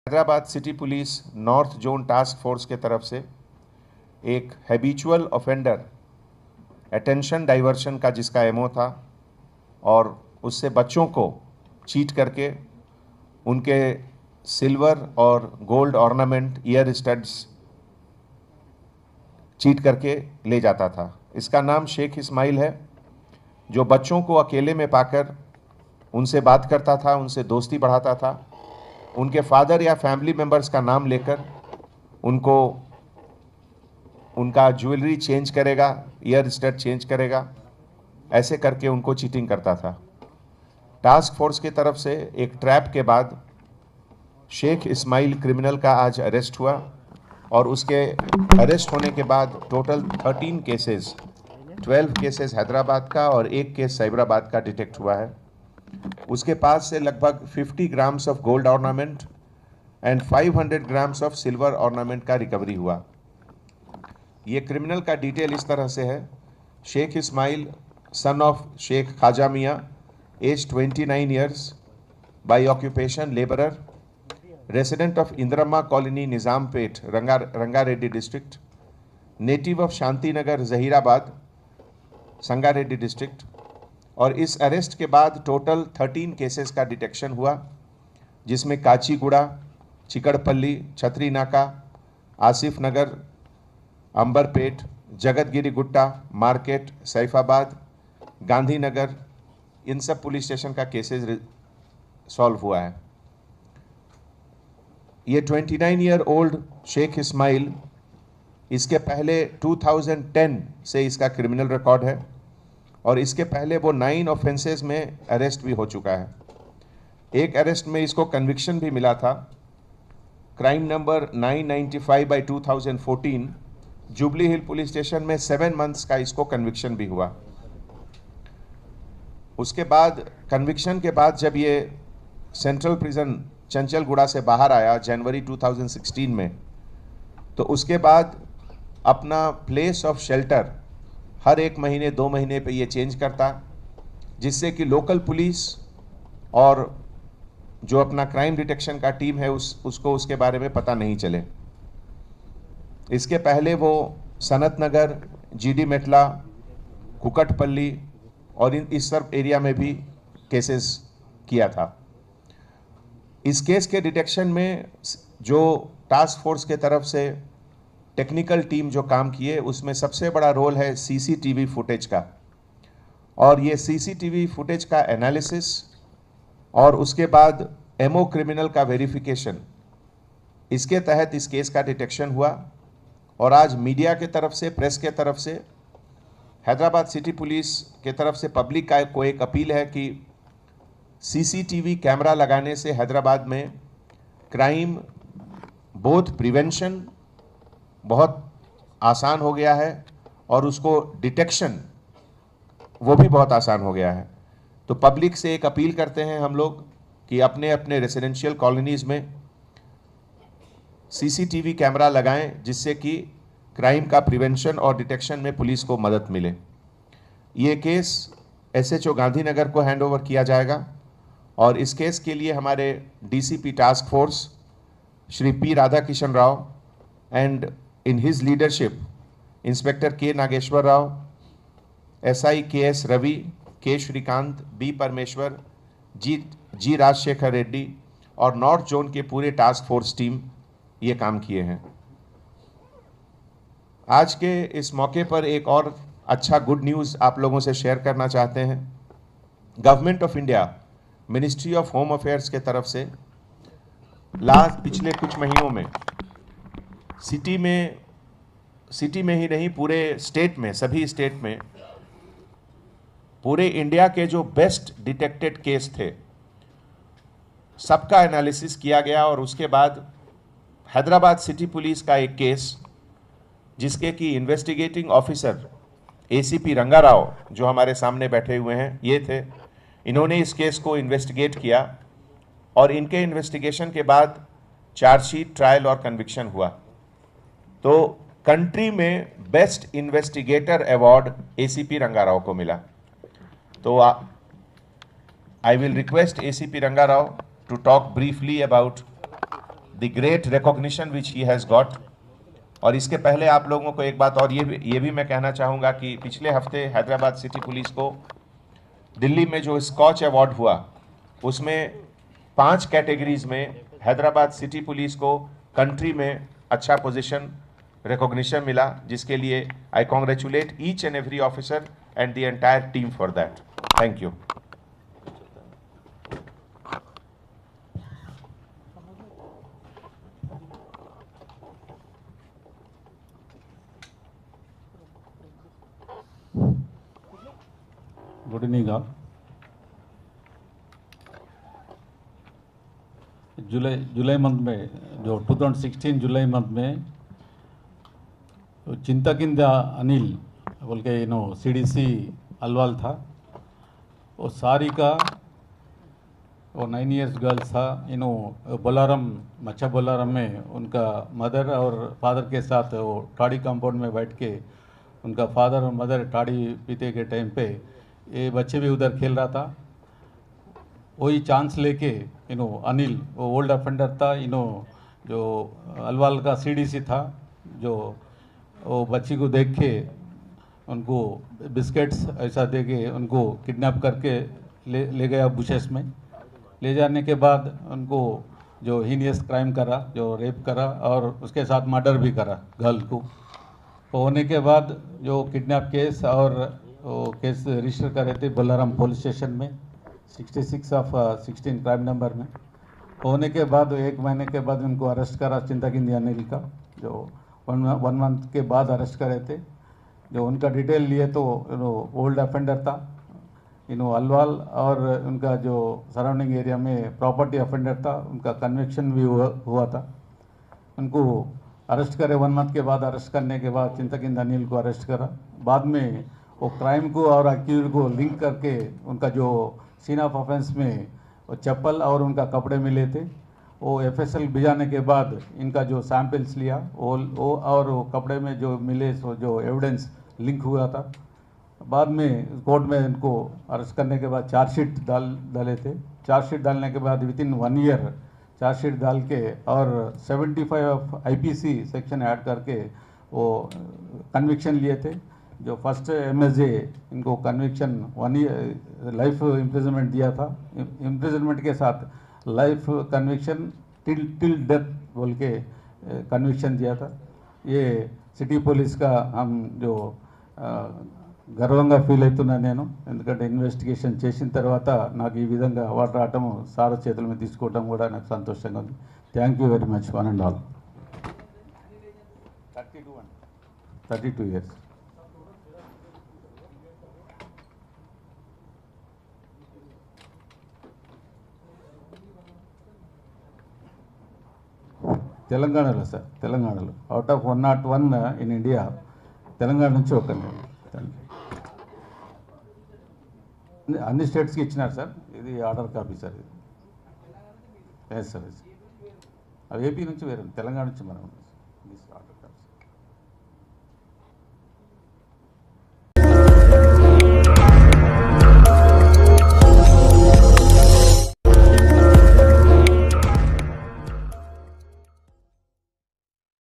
Hyderabad city police north zone task force के तरफ से एक हैबिचुअल ऑफेंडर अटेंशन डाइवर्शन का जिसका एमओ था और उससे बच्चों को चीट करके उनके सिल्वर और gold ornament year studs cheat करके ले जाता था। इसका नाम शेख इस्माइल है, जो बच्चों को अकेले में पाकर उनसे बात करता था, उनसे दोस्ती बढ़ाता था, उनके फादर या फैमिली मेंबर्स का नाम लेकर उनको उनका ज्वेलरी चेंज करेगा, ईयर स्टड चेंज करेगा, ऐसे करके उनको चीटिंग करता था। टास्क फोर्स की तरफ से एक ट्रैप के बाद शेख इस्माइल क्रिमिनल का आज अरेस्ट हुआ और उसके अरेस्ट होने के बाद टोटल 13 केसेस, 12 केसेस हैदराबाद का और एक केस साइबराबाद का डिटेक्ट हुआ है। उसके पास से लगभग 50 grams of gold ornament and 500 grams of silver ornament का रिकवरी हुआ। ये क्रिमिनल का डिटेल इस तरह से है। Sheikh Ismail, son of Sheikh Khaja Miyan, age 29 years, by occupation labourer, resident of Indiramma colony Nizampet, Rangareddy district, native of Shanti Nagar Zaheerabad, Sangareddy district. और इस अरेस्ट के बाद टोटल 13 केसेस का डिटेक्शन हुआ, जिसमें काचीगुड़ा, चिकड़पल्ली, छतरी नाका, आसिफ नगर, अंबरपेट, जगतगिरी गुट्टा, मार्केट, सैफाबाद, गांधीनगर, इन सब पुलिस स्टेशन का केसेस सॉल्व हुआ है। ये 29 ईयर ओल्ड शेख इस्माइल, इसके पहले 2010 से इसका क्रिमिनल रिकॉर्ड है और इसके पहले वो 9 ऑफेंसेस में अरेस्ट भी हो चुका है। एक अरेस्ट में इसको कन्विक्शन भी मिला था, क्राइम नंबर 995/2014, जुबली हिल पुलिस स्टेशन में 7 मंथ्स का इसको कन्विक्शन भी हुआ। उसके बाद कन्विक्शन के बाद जब ये सेंट्रल प्रिजन चंचलगुड़ा से बाहर आया जनवरी 2016 में, तो उसके बाद अपना प्लेस ऑफ शेल्टर हर 1 महीने 2 महीने पे ये चेंज करता, जिससे कि लोकल पुलिस और जो अपना क्राइम डिटेक्शन का टीम है उसको उसके बारे में पता नहीं चले। इसके पहले वो सनत नगर, जीडी मेटला, कुकटपल्ली और इस सब एरिया में भी केसेस किया था। इस केस के डिटेक्शन में जो टास्क फोर्स के तरफ से टेक्निकल टीम जो काम किए, उसमें सबसे बड़ा रोल है सीसीटीवी फुटेज का। और ये सीसीटीवी फुटेज का एनालिसिस और उसके बाद एमओ क्रिमिनल का वेरिफिकेशन, इसके तहत इस केस का डिटेक्शन हुआ। और आज मीडिया के तरफ से, प्रेस के तरफ से, हैदराबाद सिटी पुलिस के तरफ से पब्लिक का को एक अपील है कि सीसीटीवी कैमरा लगाने से हैदराबाद में क्राइम बोथ प्रिवेंशन बहुत आसान हो गया है और उसको डिटेक्शन वो भी बहुत आसान हो गया है। तो पब्लिक से एक अपील करते हैं हम लोग कि अपने अपने रेसिडेंशियल कॉलोनीज़ में सीसीटीवी कैमरा लगाएं, जिससे कि क्राइम का प्रिवेंशन और डिटेक्शन में पुलिस को मदद मिले। ये केस एसएचओ गांधीनगर को हैंडओवर किया जाएगा और इस केस के लिए हमारे DCP task force Shri P Radhakishan Rao and in his leadership, Inspector K. Nageshwar Rao, SI KS Ravi, K. Shrikant, B. Parmeshwar, G. Rajashekar Reddy और नॉर्थ जोन के पूरे टास्क फोर्स टीम ये काम किए हैं। आज के इस मौके पर एक और अच्छा गुड न्यूज़ आप लोगों से शेयर करना चाहते हैं। Government of India, ministry of home affairs के तरफ से पिछले कुछ महीनों में सिटी में ही नहीं, पूरे स्टेट में, सभी स्टेट में, पूरे इंडिया के जो बेस्ट डिटेक्टेड केस थे सबका एनालिसिस किया गया। और उसके बाद हैदराबाद सिटी पुलिस का एक केस, जिसके कि इन्वेस्टिगेटिंग ऑफिसर एसीपी रंगाराव, जो हमारे सामने बैठे हुए हैं, ये थे। इन्होंने इस केस को इन्वेस्टिगेट किया और इनके इन्वेस्टिगेशन के बाद चार्जशीट, ट्रायल और कन्विक्शन हुआ। तो कंट्री में best investigator award ACP Rangarao को मिला। तो I will request ACP Rangarao to talk briefly about the great recognition which he has got. और इसके पहले आप लोगों को एक बात और ये भी मैं कहना चाहूँगा कि पिछले हफ्ते हैदराबाद सिटी पुलिस को दिल्ली में जो स्कॉच अवार्ड हुआ उसमें 5 कैटेगरीज में हैदराबाद सिटी पुलिस को कंट्री में अच्छा पोजीशन रिकॉग्निशन मिला, जिसके लिए I congratulate each and every officer and the entire team for that. Thank you. Good evening all. July month में जो 2016 जुलाई मंथ में चिंताकिंदा अनिल बोल के CDC अलवाल था। वो सारी का वो 9 इयर्स गर्ल्स था। बोलारम मच्छा बोलारम में उनका मदर और फादर के साथ वो टाड़ी कंपाउंड में बैठ के उनका फादर और मदर टाड़ी पीते के टाइम पे ये बच्चे भी उधर खेल रहा था। वही चांस लेके अनिल वो ओल्ड ऑफेंडर था। जो अलवाल का CDC था, जो वो बच्ची को देख के उनको बिस्किट्स ऐसा दे के उनको किडनैप करके ले गया बुशेस में। ले जाने के बाद उनको जो हीनियस क्राइम करा, जो रेप करा और उसके साथ मर्डर भी करा गर्ल को। तो होने के बाद जो किडनैप केस और वो केस रजिस्टर करे थे बोलाराम पुलिस स्टेशन में 66 ऑफ 16 क्राइम नंबर में। होने के बाद 1 महीने के बाद उनको अरेस्ट करा चिंताकिंदी अनिल का, जो 1 मंथ के बाद अरेस्ट करे थे। जो उनका डिटेल लिए तो ओल्ड ऑफेंडर था अलवाल, और उनका जो सराउंडिंग एरिया में प्रॉपर्टी ऑफेंडर था, उनका कन्विक्शन भी हुआ था। उनको अरेस्ट करे 1 मंथ के बाद। अरेस्ट करने के बाद चिंताकिंदी अनिल को अरेस्ट करा। बाद में वो क्राइम को और अक्यूज को लिंक करके उनका जो सीन ऑफ ऑफेंस में वो चप्पल और उनका कपड़े मिले थे, वो FSL भिजाने के बाद इनका जो सैंपल्स लिया वो और वो कपड़े में जो मिले सो जो एविडेंस लिंक हुआ था। बाद में कोर्ट में इनको अरेस्ट करने के बाद चार्जशीट डाले थे। चार्जशीट डालने के बाद विथिन 1 ईयर चार्जशीट डाल के और 75 ऑफ IPC सेक्शन ऐड करके वो कन्विक्शन लिए थे। जो फर्स्ट MSJ इनको कन्विक्शन 1 ईयर लाइफ इम्प्रिजनमेंट दिया था। इम्प्रिजनमेंट के साथ लाइफ कन्विक्शन टिल डेथ बोल के कन्विक्शन दिया था। ये सिटी पुलिस का हम जो గర్వంగా ఫీల్ అవుతున్నా నేను, ఎందుకంటే ఇన్వెస్టిగేషన్ చేసిన తర్వాత నాకు ఈ విధంగా అవార్డు రావటం సార్ చేతుల మీద తీసుకోవడం కూడా నాకు సంతోషంగా ఉంది. Thank you very much one and all. 32 years. తెలంగాణలో సార్, తెలంగాణలో out of 101 in India Telangana నుంచి ఒకరిని. అన్ని స్టేట్స్కి ఇచ్చినారు సార్. ఇది ఆర్డర్ కాపీ సార్. ఇది ఎస్ సార్. అవి AP నుంచి వేరే, తెలంగాణ నుంచి మనం